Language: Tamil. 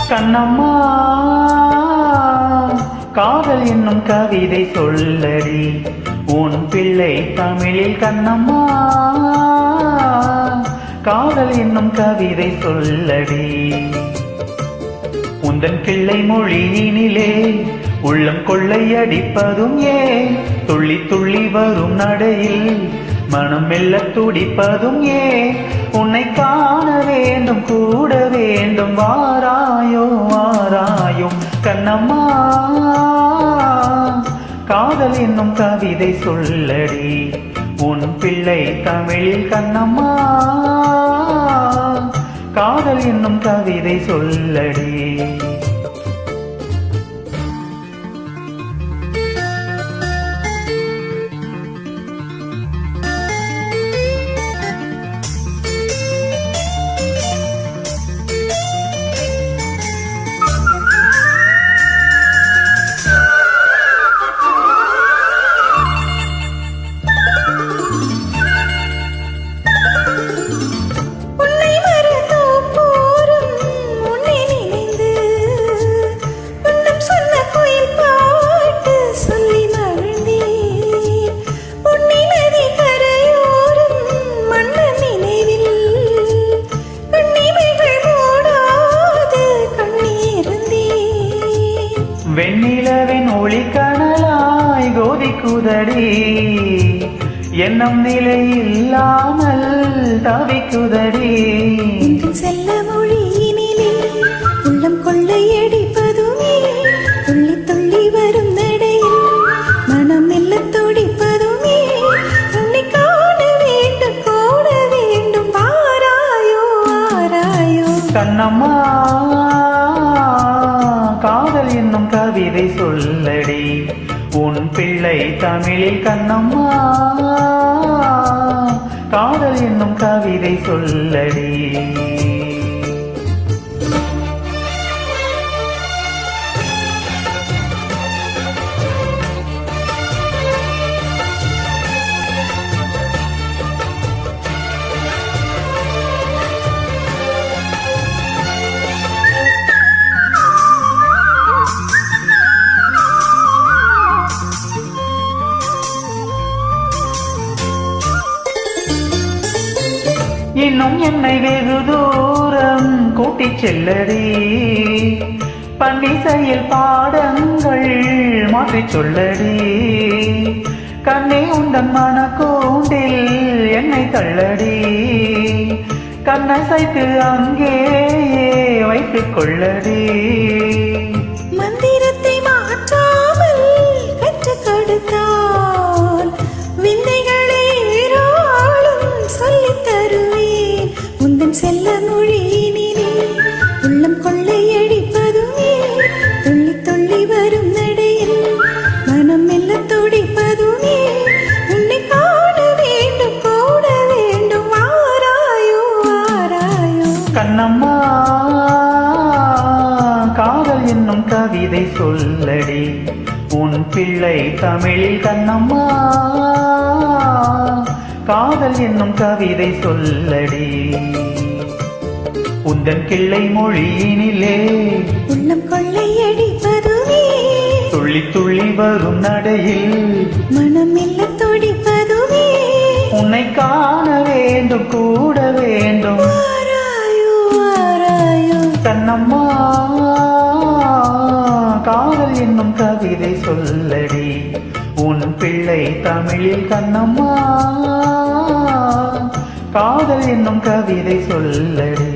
கண்ணம்மா காதல் என்னும் கவிதை சொல்லடி உன் பிள்ளை தமிழில். கண்ணம்மா காதல் என்னும் கவிதை சொல்லடி. உந்தன் கிள்ளை மொழியினிலே உள்ளம் கொள்ளையடிப்பதும் ஏன்? துள்ளி துள்ளி வரும் நடையில் மனம் மெல்ல துடிப்பதும் ஏன்? உன்னை காண வேண்டும் கூட வேண்டும், வாராயோ வாராயோ. கண்ணம்மா காதல் என்னும் கவிதை சொல்லடி உன் பிள்ளை தமிழில். கண்ணம்மா காதல் என்னும் கவிதை சொல்லடி. வெண்ணிலவின் ஒளி கனலாய் கோதிக்குதடி, எண்ணம் நிலை இல்லாமல் தவிக்குதடி. செல்ல மொழியினிலே உள்ளம் கொள்ளையடிப்பதுமே, துள்ளி துள்ளி வரும் நடையில் மனம் மெல்ல துடிப்பதுமே. உன்னை காண வேண்டும் கூட வேண்டும், வாராயோ வாராயோ. கண்ணம்மா காதல் என்னும் கவிதை சொல்லடி உன் பிள்ளை தமிழில். கண்ணம்மா காதல் என்னும் கவிதை சொல்லடி. இன்னும் என்னை வெகு தூரம் கூட்டிச் செல்லடி, பன்னிசையில் பாடங்கள் மாற்றிச் சொல்லடி. கண்ணே உந்தன் மனக்கூண்டில் என்னை தள்ளடி, கண்ணசைத்து அங்கேயே வைத்துக் கொள்ளடி. மந்திரத்தை மாற்றாமல் கற்றுக் கொடுத்தால் விந்தைகளை ஏராளம் சொல்லித் தருவேன். உந்தன் செல்ல மொழியினிலே உள்ளம் கொள்ளையடிப்பதுமே, துள்ளி துள்ளி வரும் நடையில் மனம் மெல்ல துடிப்பதுமே. உன்னை காண வேண்டும் கூட வேண்டும், வாராயோ வாராயோ. கண்ணம்மா காதல் என்னும் கவிதை சொல்லடி உன் பிள்ளை தமிழில். கண்ணம்மா காதல் என்னும் கவிதை சொல்லடி. உந்தன் கிள்ளை மொழியினிலே உள்ளம் கொள்ளையடிப்பதுமே, துள்ளி துள்ளி வரும் நடையில் மனம் மெல்ல துடிப்பதுமே. உன்னை காண வேண்டும் கூட வேண்டும், வாராயோ வாராயோ. கண்ணம்மா காதல் என்னும் கவிதை சொல்லடி உன் பிள்ளை தமிழில். கண்ணம்மா காதல் என்னும் கவிதை சொல்லடி.